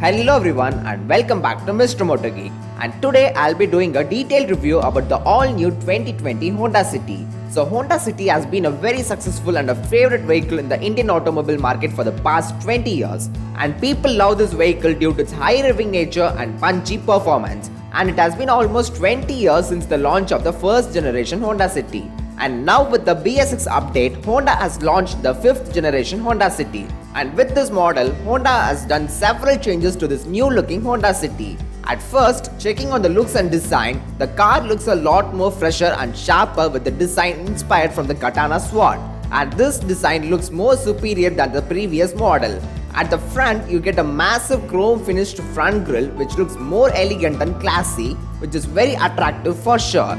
Hello everyone and welcome back to Mr.motorgeek, and today I'll be doing a detailed review about the all-new 2020 Honda City. So Honda City has been a very successful and a favorite vehicle in the Indian automobile market for the past 20 years, and people love this vehicle due to its high-revving nature and punchy performance. And it has been almost 20 years since the launch of the first generation Honda City. And now with the BS6 update, Honda has launched the 5th generation Honda City. And with this model, Honda has done several changes to this new looking Honda City. At first, checking on the looks and design, the car looks a lot more fresher and sharper with the design inspired from the Katana sword. And this design looks more superior than the previous model. At the front, you get a massive chrome finished front grille which looks more elegant and classy, which is very attractive for sure.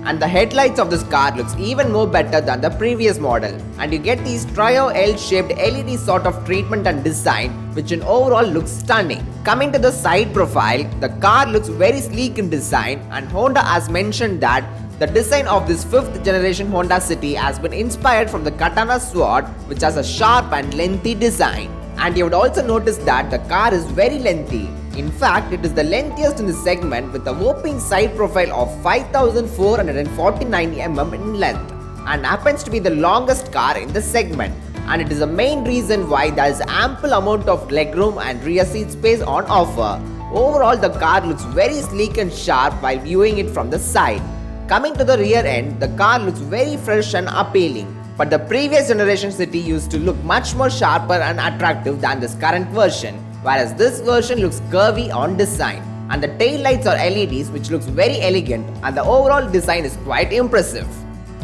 And the headlights of this car looks even more better than the previous model, and you get these trio L-shaped LED sort of treatment and design which in overall looks stunning. Coming to the side profile, the car looks very sleek in design, and Honda has mentioned that the design of this 5th generation Honda City has been inspired from the Katana sword, which has a sharp and lengthy design. And you would also notice that the car is very lengthy. In fact, it is the lengthiest in the segment with a whopping side profile of 5449 mm in length, and happens to be the longest car in the segment. And it is the main reason why there is ample amount of legroom and rear seat space on offer. Overall, the car looks very sleek and sharp while viewing it from the side. Coming to the rear end, the car looks very fresh and appealing. But the previous generation City used to look much more sharper and attractive than this current version, whereas this version looks curvy on design. And the tail lights are LEDs which looks very elegant, and the overall design is quite impressive.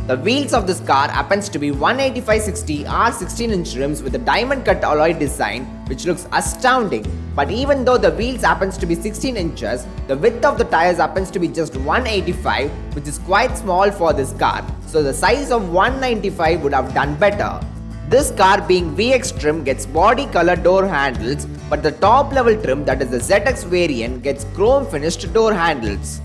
The wheels of this car happens to be 185/60 R16-inch rims with a diamond cut alloy design which looks astounding. But even though the wheels happens to be 16 inches, the width of the tires happens to be just 185, which is quite small for this car. So the size of 195 would have done better. This car being VX trim gets body color door handles, but the top level trim, that is the ZX variant, gets chrome finished door handles.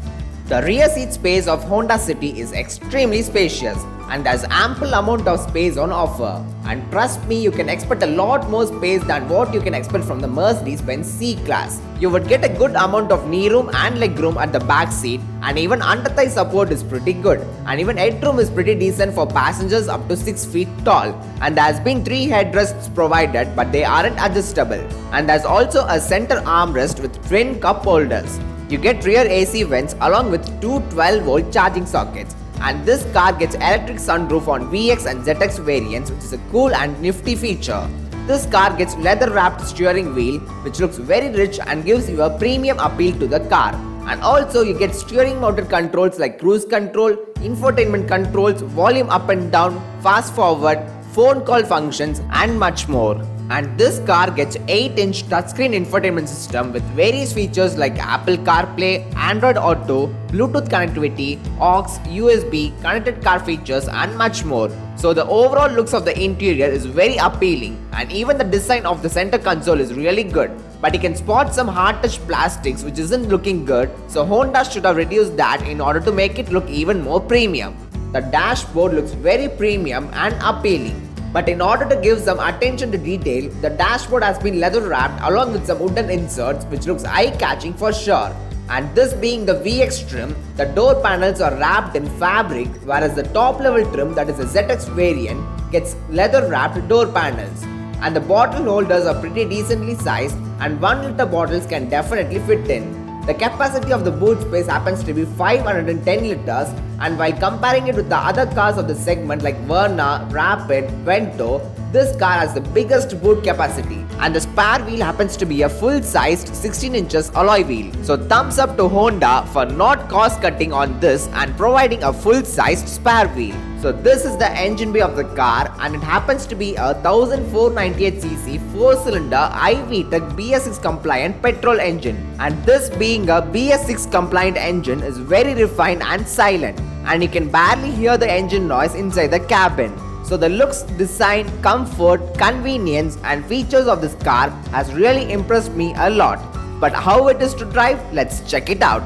The rear seat space of Honda City is extremely spacious, and there's ample amount of space on offer. And trust me, you can expect a lot more space than what you can expect from the Mercedes-Benz C-Class. You would get a good amount of knee room and leg room at the back seat, and even under-thigh support is pretty good. And even headroom is pretty decent for passengers up to 6 feet tall. And there has been 3 headrests provided, but they aren't adjustable. And there's also a center armrest with twin cup holders. You get rear AC vents along with two 12-volt charging sockets. And this car gets electric sunroof on VX and ZX variants, which is a cool and nifty feature. This car gets leather wrapped steering wheel which looks very rich and gives you a premium appeal to the car. And also you get steering mounted controls like cruise control, infotainment controls, volume up and down, fast forward, phone call functions and much more. And this car gets 8-inch touchscreen infotainment system with various features like Apple CarPlay, Android Auto, Bluetooth connectivity, aux, USB, connected car features and much more. So the overall looks of the interior is very appealing, and even the design of the center console is really good. But you can spot some hard touch plastics which isn't looking good, so Honda should have reduced that in order to make it look even more premium. The dashboard looks very premium and appealing. But in order to give some attention to detail, the dashboard has been leather wrapped along with some wooden inserts which looks eye-catching for sure. And this being the VX trim, the door panels are wrapped in fabric, whereas the top level trim, that is the ZX variant, gets leather wrapped door panels. And the bottle holders are pretty decently sized, and 1 liter bottles can definitely fit in. The capacity of the boot space happens to be 510 liters, and while comparing it with the other cars of the segment like Verna, Rapid, Vento, this car has the biggest boot capacity. And the spare wheel happens to be a full-sized 16 inches alloy wheel. So thumbs up to Honda for not cost cutting on this and providing a full-sized spare wheel. So this is the engine bay of the car, and it happens to be a 1498cc 4-cylinder iVTEC BS6 compliant petrol engine. And this being a BS6 compliant engine is very refined and silent, and you can barely hear the engine noise inside the cabin. So the looks, design, comfort, convenience and features of this car has really impressed me a lot. But how it is to drive, let's check it out.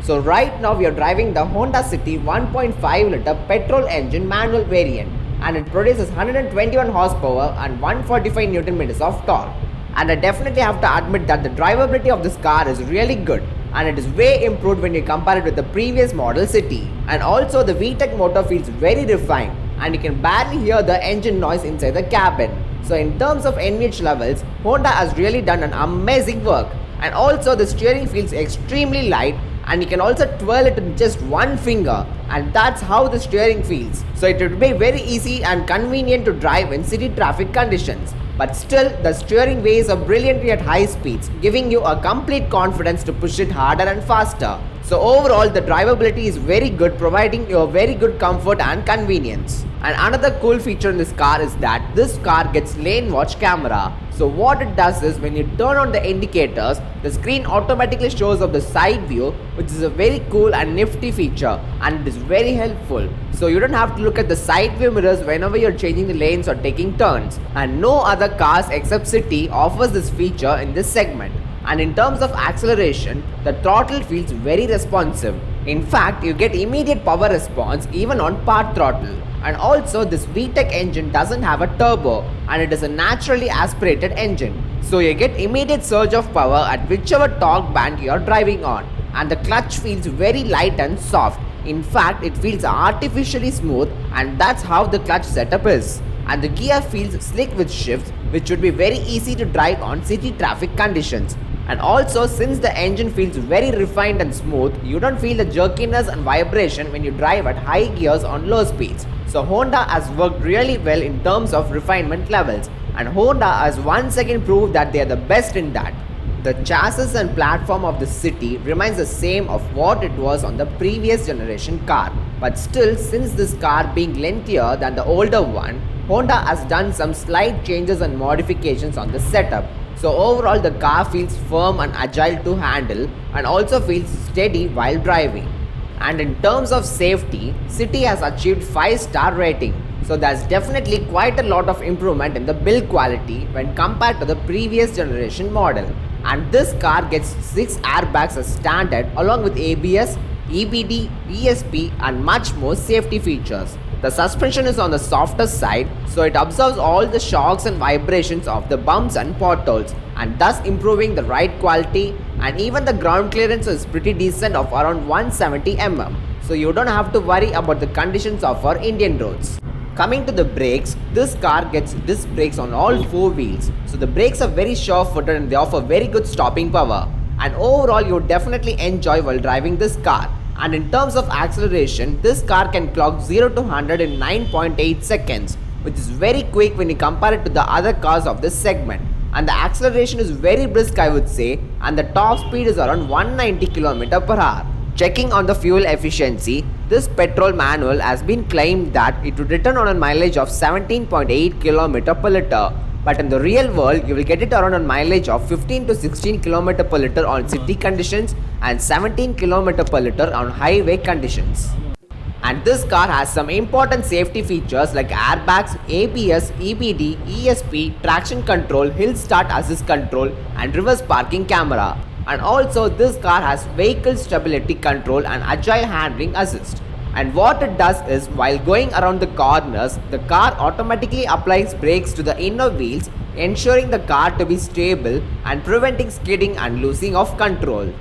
So right now we are driving the Honda City 1.5 liter petrol engine manual variant. and it produces 121 horsepower and 145 Newton meters of torque. And I definitely have to admit that the drivability of this car is really good, and it is way improved when you compare it with the previous model City. And also the VTEC motor feels very refined, and you can barely hear the engine noise inside the cabin. So in terms of NVH levels, Honda has really done an amazing work. And also the steering feels extremely light, and you can also twirl it with just one finger, and that's how the steering feels. So it would be very easy and convenient to drive in city traffic conditions. But still, the steering weighs up brilliantly at high speeds, giving you a complete confidence to push it harder and faster. So overall, the drivability is very good, providing you a very good comfort and convenience. And another cool feature in this car is that this car gets lane watch camera. So what it does is, when you turn on the indicators, the screen automatically shows up the side view, which is a very cool and nifty feature, and it is very helpful. So you don't have to look at the side view mirrors whenever you're changing the lanes or taking turns. And no other cars except City offers this feature in this segment. And in terms of acceleration, the throttle feels very responsive. In fact, you get immediate power response even on part throttle. And also this VTEC engine doesn't have a turbo, and it is a naturally aspirated engine. So you get immediate surge of power at whichever torque band you are driving on. And the clutch feels very light and soft. In fact, it feels artificially smooth, and that's how the clutch setup is. And the gear feels slick with shifts, which would be very easy to drive on city traffic conditions. And also, since the engine feels very refined and smooth, you don't feel the jerkiness and vibration when you drive at high gears on low speeds. So Honda has worked really well in terms of refinement levels, and Honda has once again proved that they are the best in that. The chassis and platform of the City remains the same of what it was on the previous generation car. But still, since this car being lengthier than the older one, Honda has done some slight changes and modifications on the setup. So overall, the car feels firm and agile to handle, and also feels steady while driving. And in terms of safety, City has achieved 5-star rating. So there's definitely quite a lot of improvement in the build quality when compared to the previous generation model. And this car gets 6 airbags as standard, along with ABS, EBD, ESP, and much more safety features. The suspension is on the softer side, so it absorbs all the shocks and vibrations of the bumps and potholes, and thus improving the ride quality. And even the ground clearance is pretty decent of around 170 mm, so you don't have to worry about the conditions of our Indian roads. Coming to the brakes, this car gets disc brakes on all 4 wheels, so the brakes are very sure-footed and they offer very good stopping power. And overall, you would definitely enjoy while driving this car. And in terms of acceleration, this car can clock 0 to 100 in 9.8 seconds, which is very quick when you compare it to the other cars of this segment. And the acceleration is very brisk, I would say, and the top speed is around 190 km per hour. Checking on the fuel efficiency, this petrol manual has been claimed that it would return on a mileage of 17.8 km per liter. But in the real world, you will get it around a mileage of 15 to 16 km per liter on city conditions and 17 km per liter on highway conditions. And this car has some important safety features like airbags, ABS, EBD, ESP, traction control, hill start assist control, and reverse parking camera. And also, this car has vehicle stability control and agile handling assist. And what it does is, while going around the corners, the car automatically applies brakes to the inner wheels, ensuring the car to be stable and preventing skidding and losing of control.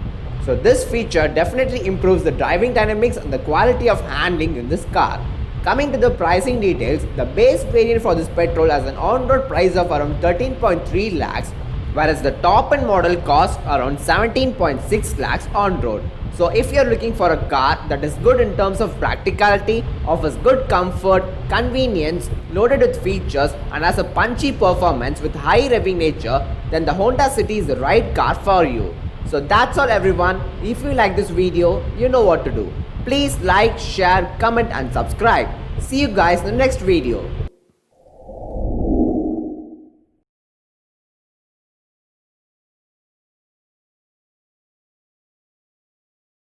So this feature definitely improves the driving dynamics and the quality of handling in this car. Coming to the pricing details, the base variant for this petrol has an on-road price of around 13.3 lakhs, whereas the top-end model costs around 17.6 lakhs on-road. So if you are looking for a car that is good in terms of practicality, offers good comfort, convenience, loaded with features, and has a punchy performance with high revving nature, then the Honda City is the right car for you. So that's all everyone. If you like this video, you know what to do. Please like, share, comment and subscribe. See you guys in the next video.